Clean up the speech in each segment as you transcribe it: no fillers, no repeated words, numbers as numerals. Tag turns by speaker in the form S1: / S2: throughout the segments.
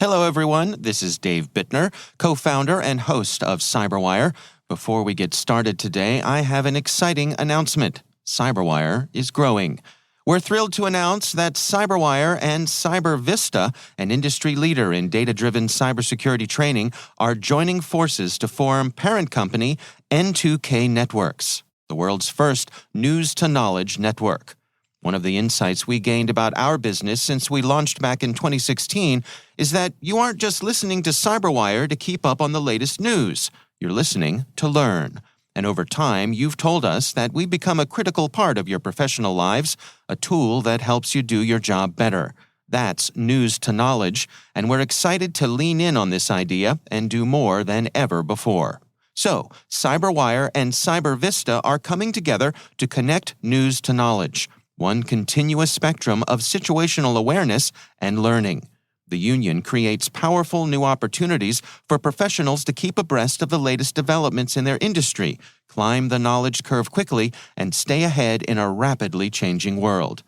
S1: Hello, everyone. This is Dave Bittner, co-founder and host of CyberWire. Before we get started today, I have an exciting announcement. CyberWire is growing. We're thrilled to announce that CyberWire and CyberVista, an industry leader in data-driven cybersecurity training, are joining forces to form parent company N2K Networks, the world's first news-to-knowledge network. One of the insights we gained about our business since we launched back in 2016 is that you aren't just listening to CyberWire to keep up on the latest news. You're listening to learn. And over time, you've told us that we become a critical part of your professional lives, a tool that helps you do your job better. That's news to knowledge, and we're excited to lean in on this idea and do more than ever before. So, CyberWire and CyberVista are coming together to connect news to knowledge. One continuous spectrum of situational awareness and learning. The union creates powerful new opportunities for professionals to keep abreast of the latest developments in their industry, climb the knowledge curve quickly, and stay ahead in a rapidly changing world.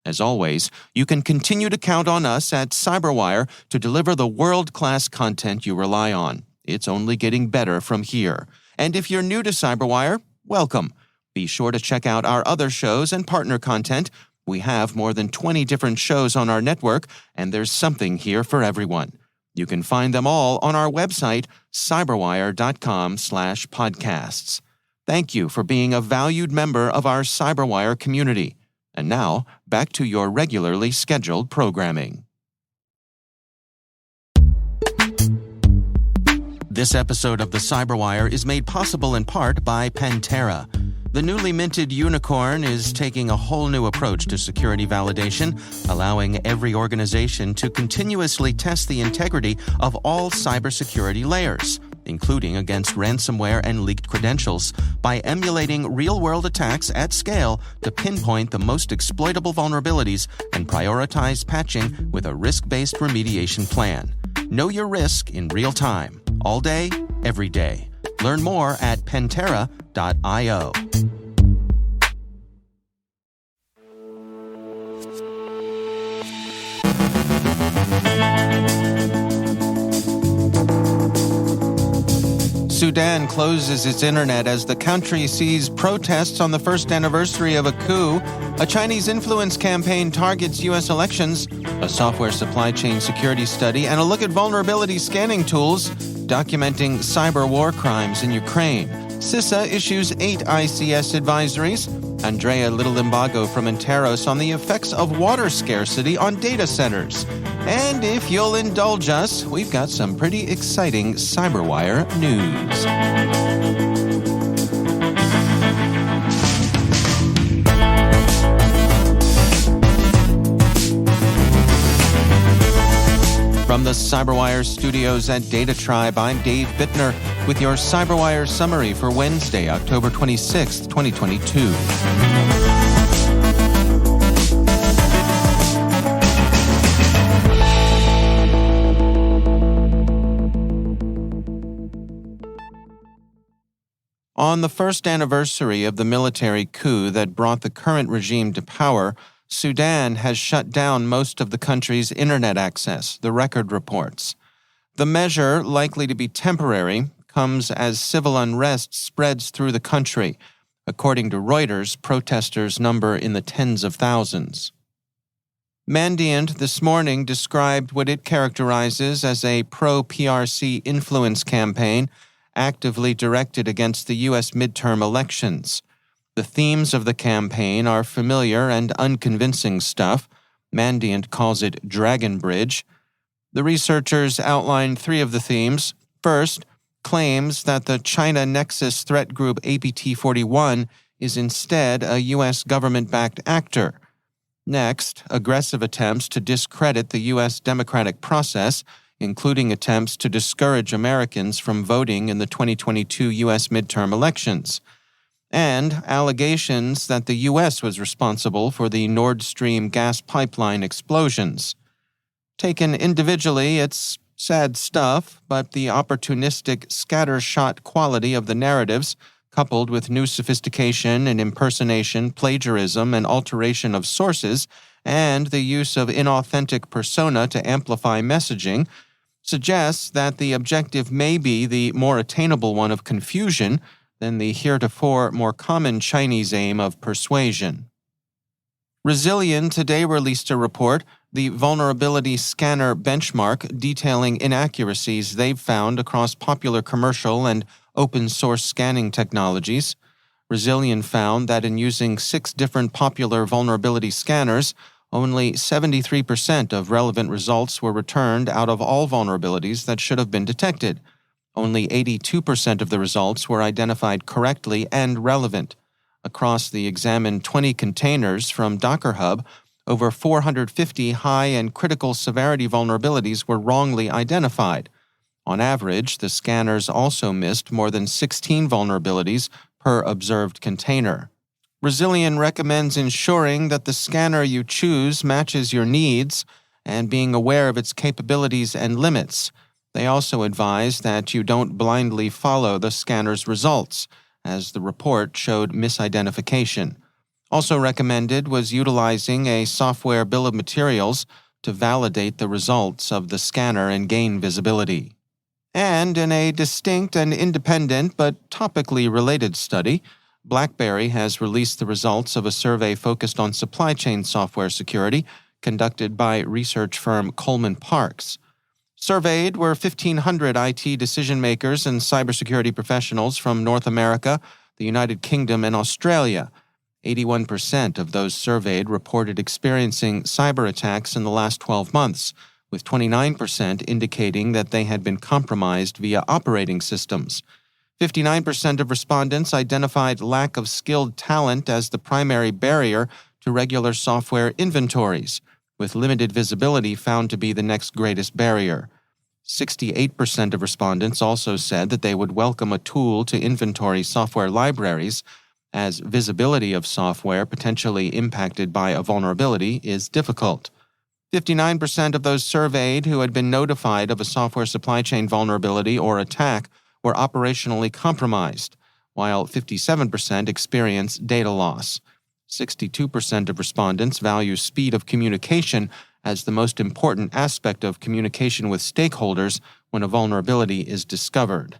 S1: As always, you can continue to count on us at CyberWire to deliver the world-class content you rely on. It's only getting better from here. And if you're new to CyberWire, welcome. Be sure to check out our other shows and partner content. We have more than 20 different shows on our network, and there's something here for everyone. You can find them all on our website, cyberwire.com/podcasts. Thank you for being a valued member of our CyberWire community. And now, back to your regularly scheduled programming. This episode of the CyberWire is made possible in part by Pantera. The newly minted unicorn is taking a whole new approach to security validation, allowing every organization to continuously test the integrity of all cybersecurity layers, including against ransomware and leaked credentials, by emulating real-world attacks at scale to pinpoint the most exploitable vulnerabilities and prioritize patching with a risk-based remediation plan. Know your risk in real time, all day, every day. Learn more at Pantera.io. Sudan closes its internet as the country sees protests on the first anniversary of a coup. A Chinese influence campaign targets U.S. elections. A software supply chain security study and a look at vulnerability scanning tools documenting cyber war crimes in Ukraine. CISA issues 8 ICS advisories. Andrea Little Limbago from Interos on the effects of water scarcity on data centers. And if you'll indulge us, we've got some pretty exciting CyberWire news. From the CyberWire studios at Data Tribe, I'm Dave Bittner with your CyberWire summary for Wednesday, October 26, 2022. On the first anniversary of the military coup that brought the current regime to power, Sudan has shut down most of the country's internet access, the record reports. The measure, likely to be temporary, comes as civil unrest spreads through the country. According to Reuters, protesters number in the tens of thousands. Mandiant this morning described what it characterizes as a pro-PRC influence campaign actively directed against the U.S. midterm elections. The themes of the campaign are familiar and unconvincing stuff. Mandiant calls it DRAGONBRIDGE. The researchers outlined 3 of the themes. First, claims that the China Nexus threat group APT-41 is instead a U.S. government-backed actor. Next, aggressive attempts to discredit the U.S. democratic process, including attempts to discourage Americans from voting in the 2022 U.S. midterm elections. And allegations that the U.S. was responsible for the Nord Stream gas pipeline explosions. Taken individually, it's sad stuff, but the opportunistic, scattershot quality of the narratives, coupled with new sophistication in impersonation, plagiarism, and alteration of sources, and the use of inauthentic persona to amplify messaging, suggests that the objective may be the more attainable one of confusion than the heretofore more common Chinese aim of persuasion. Rezilion today released a report, the Vulnerability Scanner Benchmark, detailing inaccuracies they've found across popular commercial and open-source scanning technologies. Rezilion found that in using 6 different popular vulnerability scanners, only 73% of relevant results were returned out of all vulnerabilities that should have been detected. Only 82% of the results were identified correctly and relevant. Across the examined 20 containers from Docker Hub, over 450 high and critical severity vulnerabilities were wrongly identified. On average, the scanners also missed more than 16 vulnerabilities per observed container. Rezilion recommends ensuring that the scanner you choose matches your needs and being aware of its capabilities and limits. They also advise that you don't blindly follow the scanner's results, as the report showed misidentification. Also recommended was utilizing a software bill of materials to validate the results of the scanner and gain visibility. And in a distinct and independent but topically related study, BlackBerry has released the results of a survey focused on supply chain software security conducted by research firm Coleman Parks. Surveyed were 1,500 IT decision-makers and cybersecurity professionals from North America, the United Kingdom, and Australia. 81% of those surveyed reported experiencing cyber attacks in the last 12 months, with 29% indicating that they had been compromised via operating systems. 59% of respondents identified lack of skilled talent as the primary barrier to regular software inventories, with limited visibility found to be the next greatest barrier. 68% of respondents also said that they would welcome a tool to inventory software libraries, as visibility of software potentially impacted by a vulnerability is difficult. 59% of those surveyed who had been notified of a software supply chain vulnerability or attack were operationally compromised, while 57% experienced data loss. 62% of respondents value speed of communication as the most important aspect of communication with stakeholders when a vulnerability is discovered.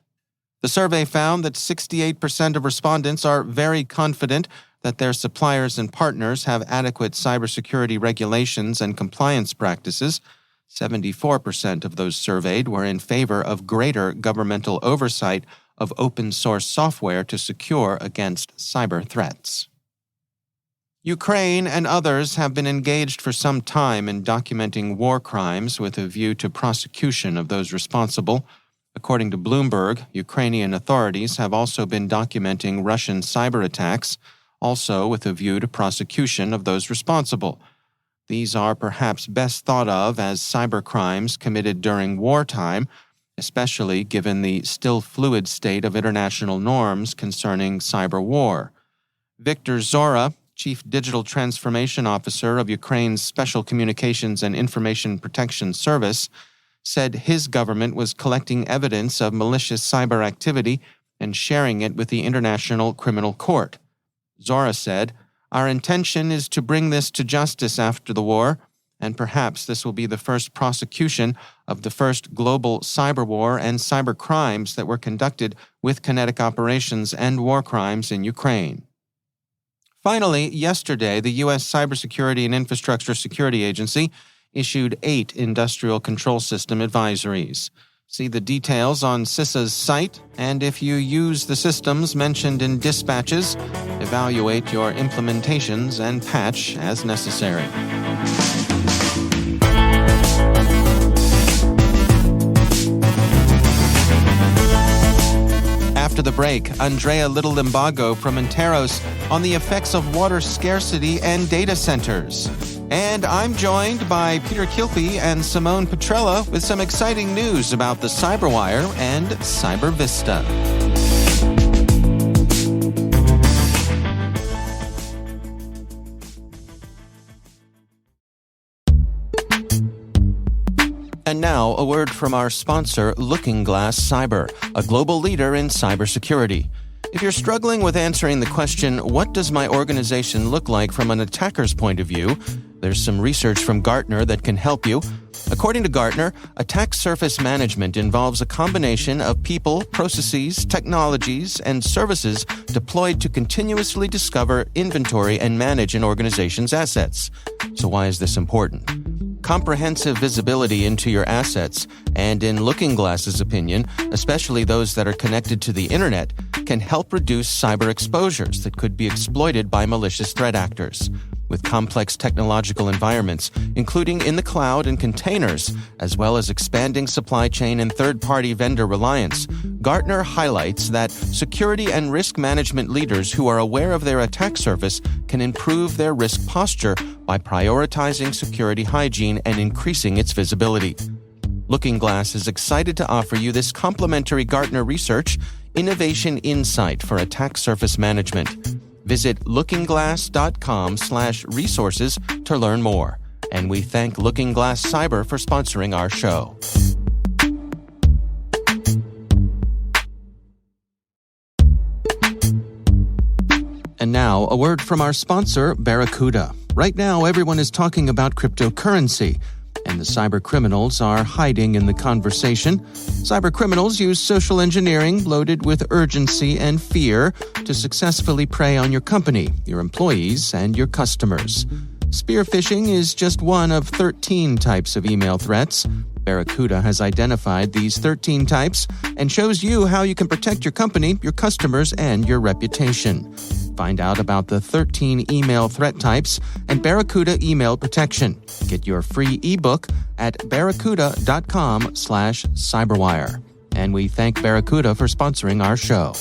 S1: The survey found that 68% of respondents are very confident that their suppliers and partners have adequate cybersecurity regulations and compliance practices. 74% of those surveyed were in favor of greater governmental oversight of open-source software to secure against cyber threats. Ukraine and others have been engaged for some time in documenting war crimes with a view to prosecution of those responsible. According to Bloomberg, Ukrainian authorities have also been documenting Russian cyber attacks, also with a view to prosecution of those responsible. These are perhaps best thought of as cyber crimes committed during wartime, especially given the still fluid state of international norms concerning cyber war. Viktor Zora, Chief Digital Transformation Officer of Ukraine's Special Communications and Information Protection Service, said his government was collecting evidence of malicious cyber activity and sharing it with the International Criminal Court. Zora said, "Our intention is to bring this to justice after the war, and perhaps this will be the first prosecution of the first global cyber war and cyber crimes that were conducted with kinetic operations and war crimes in Ukraine." Finally, yesterday, the U.S. Cybersecurity and Infrastructure Security Agency issued 8 industrial control system advisories. See the details on CISA's site, and if you use the systems mentioned in dispatches, evaluate your implementations and patch as necessary. After the break, Andrea Little Limbago from Interos on the effects of water scarcity and data centers. And I'm joined by Peter Kilpie and Simone Petrella with some exciting news about the CyberWire and CyberVista. And now, a word from our sponsor, LookingGlass Cyber, a global leader in cybersecurity. If you're struggling with answering the question, what does my organization look like from an attacker's point of view? There's some research from Gartner that can help you. According to Gartner, attack surface management involves a combination of people, processes, technologies, and services deployed to continuously discover, inventory, and manage an organization's assets. So why is this important? Comprehensive visibility into your assets, and in LookingGlass's opinion, especially those that are connected to the internet, can help reduce cyber exposures that could be exploited by malicious threat actors. With complex technological environments, including in the cloud and containers, as well as expanding supply chain and third-party vendor reliance, Gartner highlights that security and risk management leaders who are aware of their attack surface can improve their risk posture by prioritizing security hygiene and increasing its visibility. LookingGlass is excited to offer you this complimentary Gartner Research Innovation Insight for Attack Surface Management. Visit lookingglass.com/resources to learn more. And we thank LookingGlass Cyber for sponsoring our show. And now, a word from our sponsor, Barracuda. Right now, everyone is talking about cryptocurrency, and the cyber criminals are hiding in the conversation. Cyber criminals use social engineering loaded with urgency and fear to successfully prey on your company, your employees, and your customers. Spear phishing is just one of 13 types of email threats. Barracuda has identified these 13 types and shows you how you can protect your company, your customers, and your reputation. Find out about the 13 email threat types and Barracuda email protection. Get your free ebook at barracuda.com/cyberwire. And we thank Barracuda for sponsoring our show.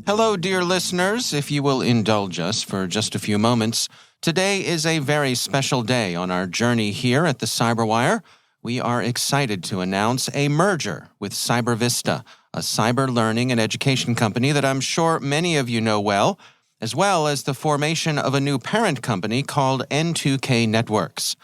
S1: Hello, dear listeners. If you will indulge us for just a few moments, today is a very special day on our journey here at the CyberWire. We are excited to announce a merger with CyberVista, a cyber learning and education company that I'm sure many of you know well as the formation of a new parent company called N2K Networks.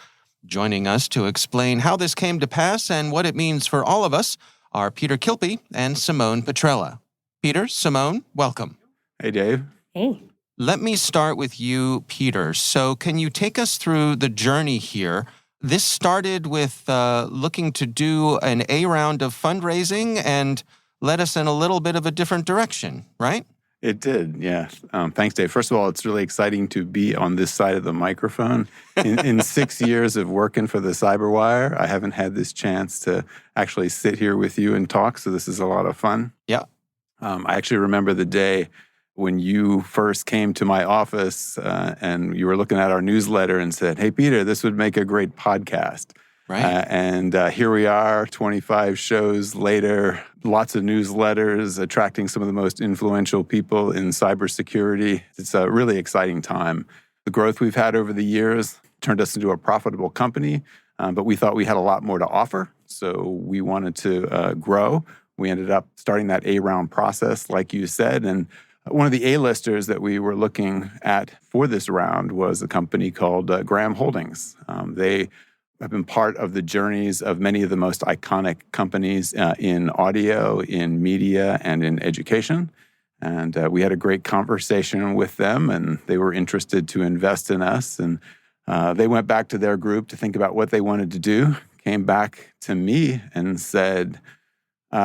S1: Joining us to explain how this came to pass and what it means for all of us are Peter Kilpie and Simone Petrella. Peter, Simone, welcome.
S2: Hey, Dave.
S3: Hey.
S1: Let me start with you, Peter. So can you take us through the journey here? This started with looking to do an A round of fundraising and led us in a little bit of a different direction, right?
S2: It did, yeah. Thanks, Dave. First of all, it's really exciting to be on this side of the microphone. In 6 years of working for the CyberWire, I haven't had this chance to actually sit here with you and talk, so this is a lot of fun.
S1: Yeah.
S2: I actually remember the day when you first came to my office and you were looking at our newsletter and said, hey, Peter, this would make a great podcast.
S1: Right.
S2: And here we are, 25 shows later, lots of newsletters, attracting some of the most influential people in cybersecurity. It's a really exciting time. The growth we've had over the years turned us into a profitable company, but we thought we had a lot more to offer, so we wanted to grow. We ended up starting that A-round process, like you said, and one of the A-listers that we were looking at for this round was a company called Graham Holdings. They have been part of the journeys of many of the most iconic companies in audio, in media, and in education. And we had a great conversation with them, and they were interested to invest in us. And they went back to their group to think about what they wanted to do, came back to me and said,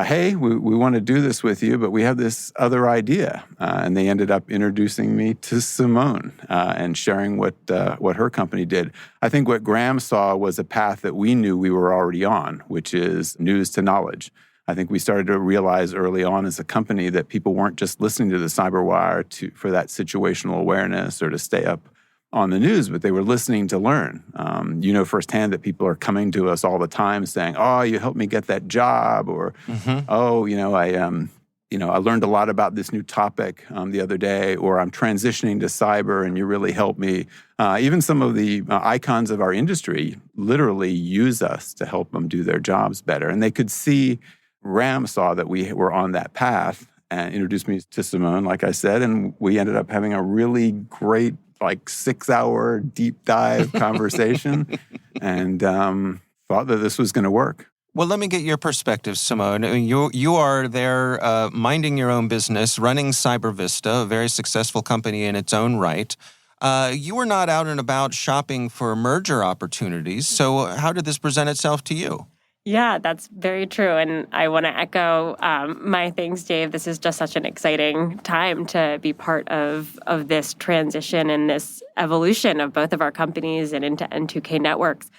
S2: hey, we want to do this with you, but we have this other idea. And they ended up introducing me to Simone and sharing what her company did. I think what Graham saw was a path that we knew we were already on, which is news to knowledge. I think we started to realize early on as a company that people weren't just listening to the CyberWire for that situational awareness or to stay up on the news, but they were listening to learn. You know firsthand that people are coming to us all the time saying, oh, you helped me get that job, or, oh, I learned a lot about this new topic the other day, or I'm transitioning to cyber and you really helped me. Even some of the icons of our industry literally use us to help them do their jobs better. And they could see, Ram saw that we were on that path and introduced me to Simone, like I said, and we ended up having a really great 6-hour deep dive conversation and thought that this was going to work.
S1: Well, let me get your perspective, Simone. I mean, you are there minding your own business, running CyberVista, a very successful company in its own right. You were not out and about shopping for merger opportunities. So how did this present itself to you?
S3: Yeah, that's very true. And I want to echo my thanks, Dave. This is just such an exciting time to be part of this transition and this evolution of both of our companies and into N2K networks.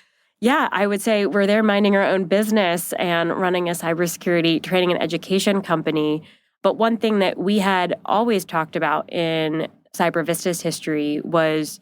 S3: Yeah, I would say we're there minding our own business and running a cybersecurity training and education company. But one thing that we had always talked about in CyberVista's history was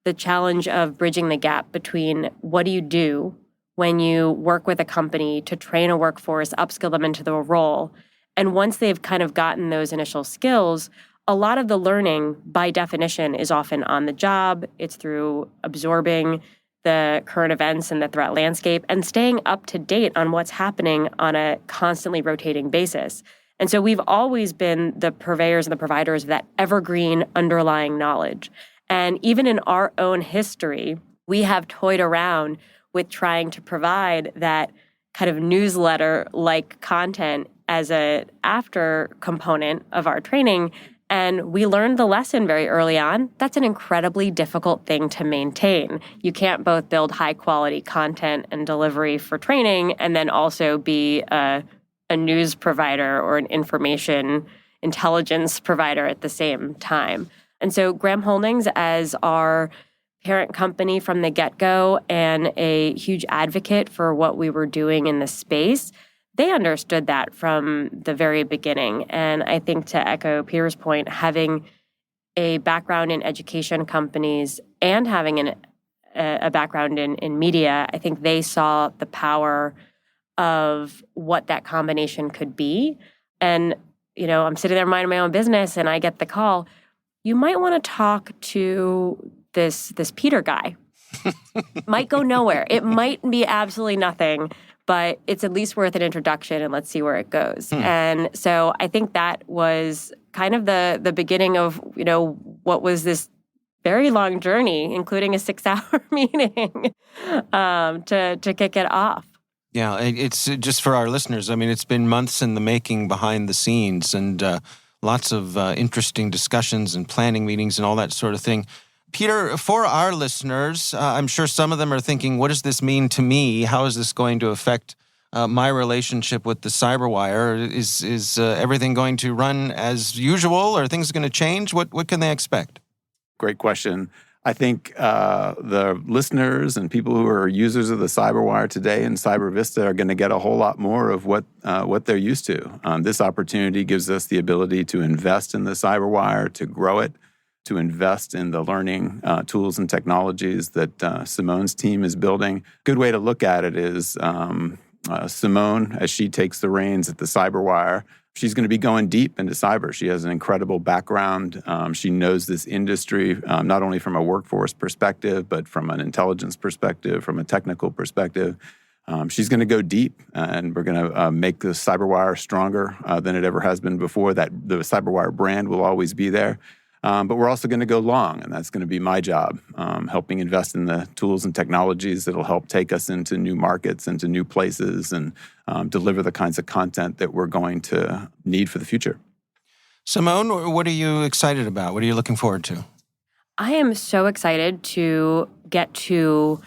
S3: the challenge of bridging the gap between what do you do when you work with a company to train a workforce, upskill them into the role. And once they've kind of gotten those initial skills, a lot of the learning by definition is often on the job. It's through absorbing the current events and the threat landscape and staying up to date on what's happening on a constantly rotating basis. And so we've always been the purveyors and the providers of that evergreen underlying knowledge. And even in our own history, we have toyed around with trying to provide that kind of newsletter-like content as an after component of our training. And we learned the lesson very early on. That's an incredibly difficult thing to maintain. You can't both build high-quality content and delivery for training and then also be a news provider or an information intelligence provider at the same time. And so Graham Holdings, as our parent company from the get-go and a huge advocate for what we were doing in the space, they understood that from the very beginning. And I think, to echo Peter's point, having a background in education companies and having a background in media, I think they saw the power of what that combination could be. And, I'm sitting there minding my own business and I get the call, you might want to talk to this Peter guy. Might go nowhere. It might be absolutely nothing, but it's at least worth an introduction and let's see where it goes. And so I think that was kind of the beginning of, what was this very long journey, including a 6-hour meeting to kick it off.
S1: Yeah, it's just for our listeners. I mean, it's been months in the making behind the scenes and lots of interesting discussions and planning meetings and all that sort of thing. Peter, for our listeners, I'm sure some of them are thinking, what does this mean to me? How is this going to affect my relationship with the CyberWire? Is everything going to run as usual? Are things going to change? What can they expect?
S2: Great question. I think the listeners and people who are users of the CyberWire today and CyberVista are going to get a whole lot more of what they're used to. This opportunity gives us the ability to invest in the CyberWire, to grow it, to invest in the learning tools and technologies that Simone's team is building. Good way to look at it is Simone, as she takes the reins at the CyberWire, she's going to be going deep into cyber. She has an incredible background. She knows this industry, not only from a workforce perspective, but from an intelligence perspective, from a technical perspective. She's going to go deep, and we're going to make the CyberWire stronger than it ever has been before. That the CyberWire brand will always be there. But we're also going to go long, and that's going to be my job, helping invest in the tools and technologies that will help take us into new markets, into new places, and deliver the kinds of content that we're going to need for the future.
S1: Simone, what are you excited about? What are you looking forward to?
S3: I am so excited to get to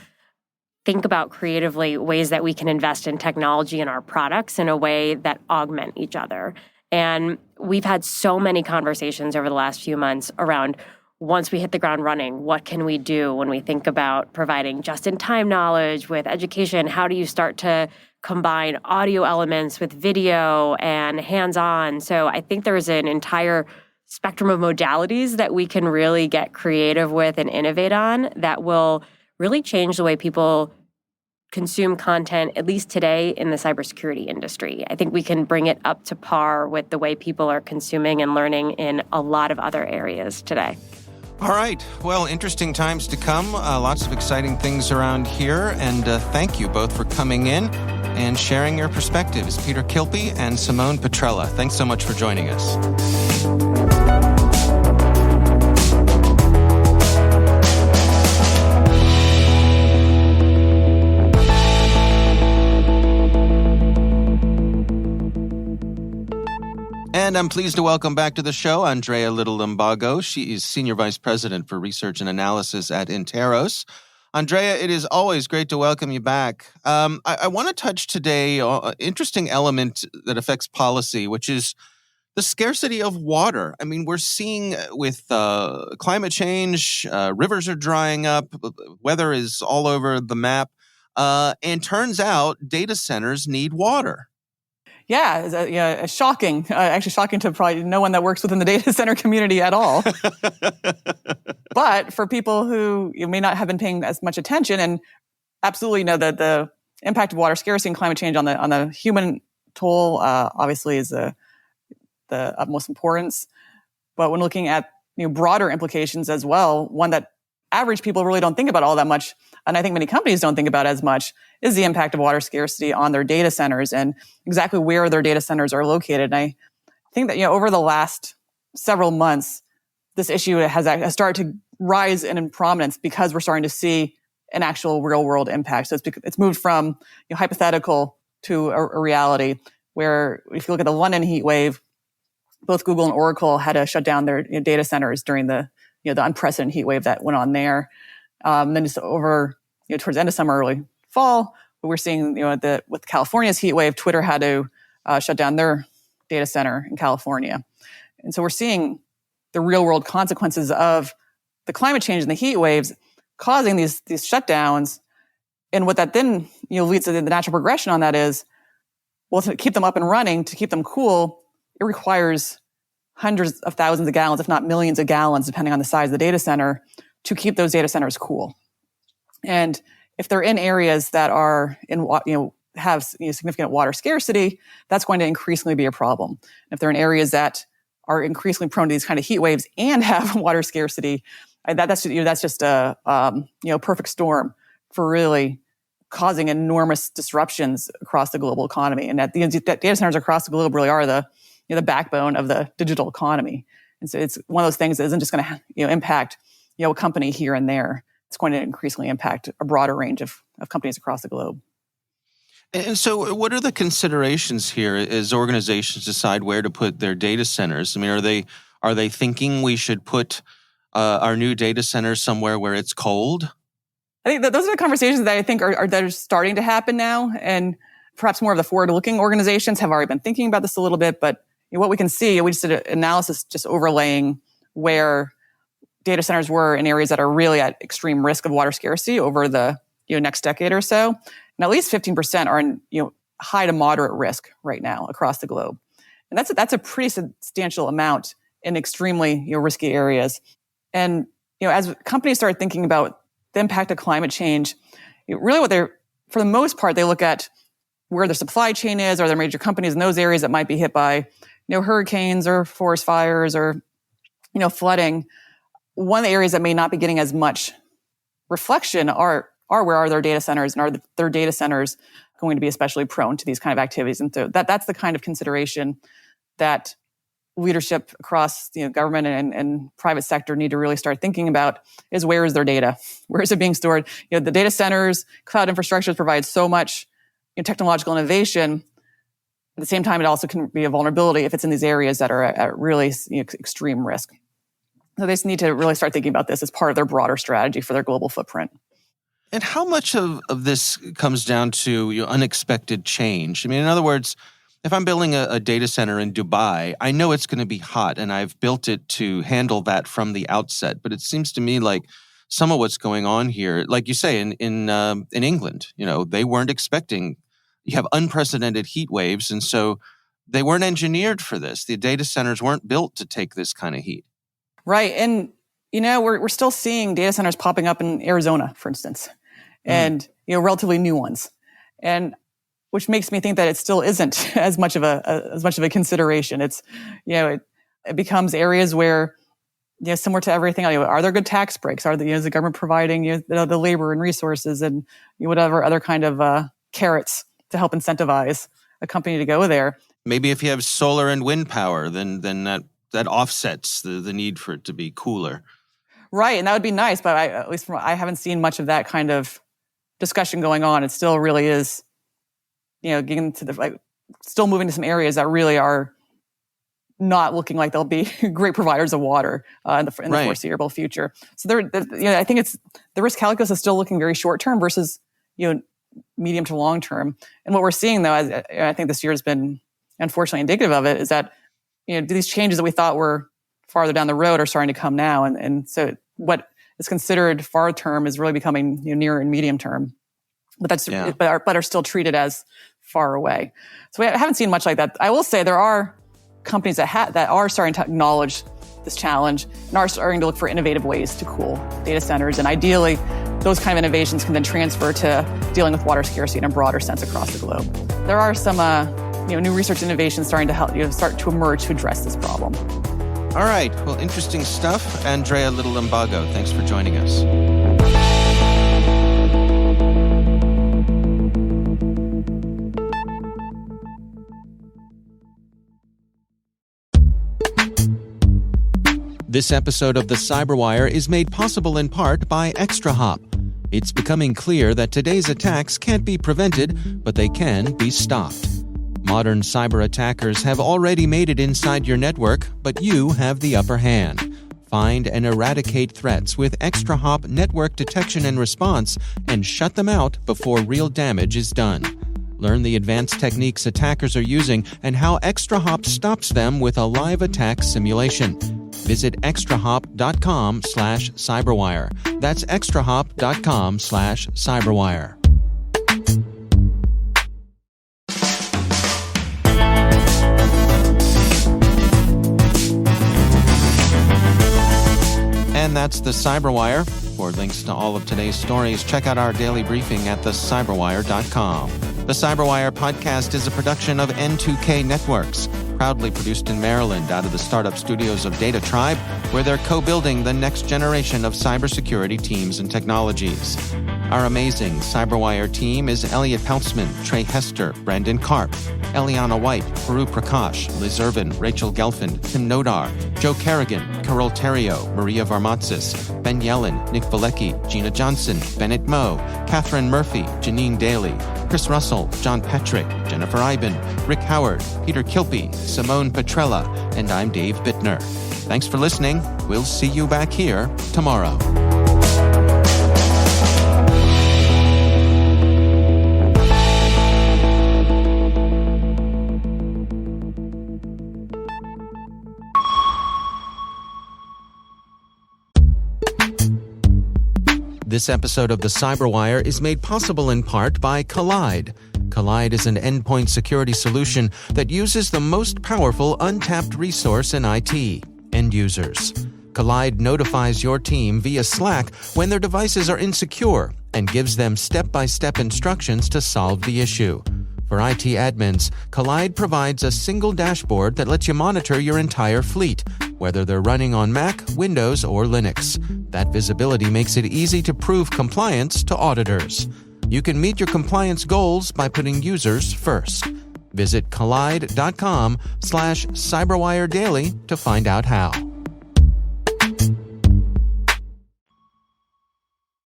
S3: think about creatively ways that we can invest in technology and our products in a way that augment each other. And we've had so many conversations over the last few months around, once we hit the ground running, what can we do when we think about providing just-in-time knowledge with education? How do you start to combine audio elements with video and hands-on? So I think there's an entire spectrum of modalities that we can really get creative with and innovate on that will really change the way people consume content, at least today in the cybersecurity industry. I think we can bring it up to par with the way people are consuming and learning in a lot of other areas today.
S1: All right. Well, interesting times to come. Lots of exciting things around here. And thank you both for coming in and sharing your perspectives. Peter Kilpie and Simone Petrella. Thanks so much for joining us. And I'm pleased to welcome back to the show Andrea Little Limbago. She is Senior Vice President for Research and Analysis at Interos. Andrea, it is always great to welcome you back. I want to touch today on an interesting element that affects policy, which is the scarcity of water. I mean, we're seeing with climate change, rivers are drying up, weather is all over the map, and turns out data centers need water.
S4: Yeah, it's shocking. Actually, shocking to probably no one that works within the data center community at all. But for people who may not have been paying as much attention, and absolutely know that the impact of water scarcity and climate change on the human toll obviously is the utmost importance. But when looking at broader implications as well, one that average people really don't think about all that much, and I think many companies don't think about as much, is the impact of water scarcity on their data centers and exactly where their data centers are located. And I think that over the last several months, this issue has started to rise in prominence because we're starting to see an actual real world impact. So it's moved from hypothetical to a reality, where if you look at the London heat wave, both Google and Oracle had to shut down their data centers during the unprecedented heat wave that went on there. Then just over towards the end of summer, early fall, we're seeing with California's heat wave, Twitter had to shut down their data center in California, and so we're seeing the real world consequences of the climate change and the heat waves causing these shutdowns. And what that then leads to the natural progression on that is, well, to keep them up and running, to keep them cool, it requires hundreds of thousands of gallons, if not millions of gallons, depending on the size of the data center, to keep those data centers cool. And if they're in areas that are have significant water scarcity, that's going to increasingly be a problem. If they're in areas that are increasingly prone to these kind of heat waves and have water scarcity, that's just a perfect storm for really causing enormous disruptions across the global economy. And that data centers across the globe really are the backbone of the digital economy. And so it's one of those things that isn't just going to impact a company here and there. It's going to increasingly impact a broader range of companies across the globe.
S1: And so what are the considerations here as organizations decide where to put their data centers? I mean, are they thinking we should put our new data centers somewhere where it's cold?
S4: I think that those are the conversations that I think that are starting to happen now. And perhaps more of the forward-looking organizations have already been thinking about this a little bit. But what we can see, we just did an analysis just overlaying where data centers were in areas that are really at extreme risk of water scarcity over the next decade or so. And at least 15% are in high to moderate risk right now across the globe. And that's a pretty substantial amount in extremely risky areas. And as companies start thinking about the impact of climate change, really for the most part, they look at where the supply chain is. Are there major companies in those areas that might be hit by hurricanes or forest fires or flooding? One of the areas that may not be getting as much reflection are where are their data centers, and are their data centers going to be especially prone to these kind of activities? And so that's the kind of consideration that leadership across government and private sector need to really start thinking about, is where is their data? Where is it being stored? The data centers, cloud infrastructures provide so much technological innovation. At the same time, it also can be a vulnerability if it's in these areas that are at really extreme risk. So they just need to really start thinking about this as part of their broader strategy for their global footprint.
S1: And how much of this comes down to unexpected change? I mean, in other words, if I'm building a data center in Dubai, I know it's going to be hot, and I've built it to handle that from the outset. But it seems to me like some of what's going on here, like you say, in England, they weren't expecting. You have unprecedented heat waves, and so they weren't engineered for this. The data centers weren't built to take this kind of heat. Right.
S4: And, we're still seeing data centers popping up in Arizona, for instance, and, relatively new ones. And which makes me think that it still isn't as much of a consideration. It's, it becomes areas where, similar to everything, are there good tax breaks? Are is the government providing the labor and resources and whatever other kind of carrots to help incentivize a company to go there?
S1: Maybe if you have solar and wind power, then that offsets the need for it to be cooler.
S4: Right, and that would be nice, but I haven't seen much of that kind of discussion going on. It still really is, getting to still moving to some areas that really are not looking like they'll be great providers of water in the foreseeable future. So I think it's the risk calculus is still looking very short term versus medium to long term. And what we're seeing, though, as I think this year has been unfortunately indicative of it, is that these changes that we thought were farther down the road are starting to come now, and so what is considered far term is really becoming near and medium term, but are still treated as far away. So we haven't seen much like that. I will say there are companies that are starting to acknowledge this challenge and are starting to look for innovative ways to cool data centers, and ideally, those kind of innovations can then transfer to dealing with water scarcity in a broader sense across the globe. There are some new research innovations starting to help start to emerge to address this problem.
S1: All right. Well, interesting stuff. Andrea Little Limbago, thanks for joining us. This episode of the CyberWire is made possible in part by ExtraHop. It's becoming clear that today's attacks can't be prevented, but they can be stopped. Modern cyber attackers have already made it inside your network, but you have the upper hand. Find and eradicate threats with ExtraHop network detection and response and shut them out before real damage is done. Learn the advanced techniques attackers are using and how ExtraHop stops them with a live attack simulation. Visit extrahop.com/cyberwire. That's extrahop.com/cyberwire. And that's the CyberWire. For links to all of today's stories, check out our daily briefing at thecyberwire.com. The CyberWire podcast is a production of N2K Networks, proudly produced in Maryland out of the startup studios of Data Tribe, where they're co-building the next generation of cybersecurity teams and technologies. Our amazing CyberWire team is Elliot Peltzman, Trey Hester, Brandon Karp, Eliana White, Faru Prakash, Liz Irvin, Rachel Gelfand, Tim Nodar, Joe Kerrigan, Carol Terrio, Maria Varmatsis, Ben Yellen, Nick Valecki, Gina Johnson, Bennett Moe, Catherine Murphy, Janine Daly, Chris Russell, John Petrick, Jennifer Iben, Rick Howard, Peter Kilpie, Simone Petrella, and I'm Dave Bittner. Thanks for listening. We'll see you back here tomorrow. This episode of the CyberWire is made possible in part by Collide. Collide is an endpoint security solution that uses the most powerful untapped resource in IT, end users. Collide notifies your team via Slack when their devices are insecure and gives them step-by-step instructions to solve the issue. For IT admins, Collide provides a single dashboard that lets you monitor your entire fleet, whether they're running on Mac, Windows, or Linux. That visibility makes it easy to prove compliance to auditors. You can meet your compliance goals by putting users first. Visit collide.com/cyberwire daily to find out how.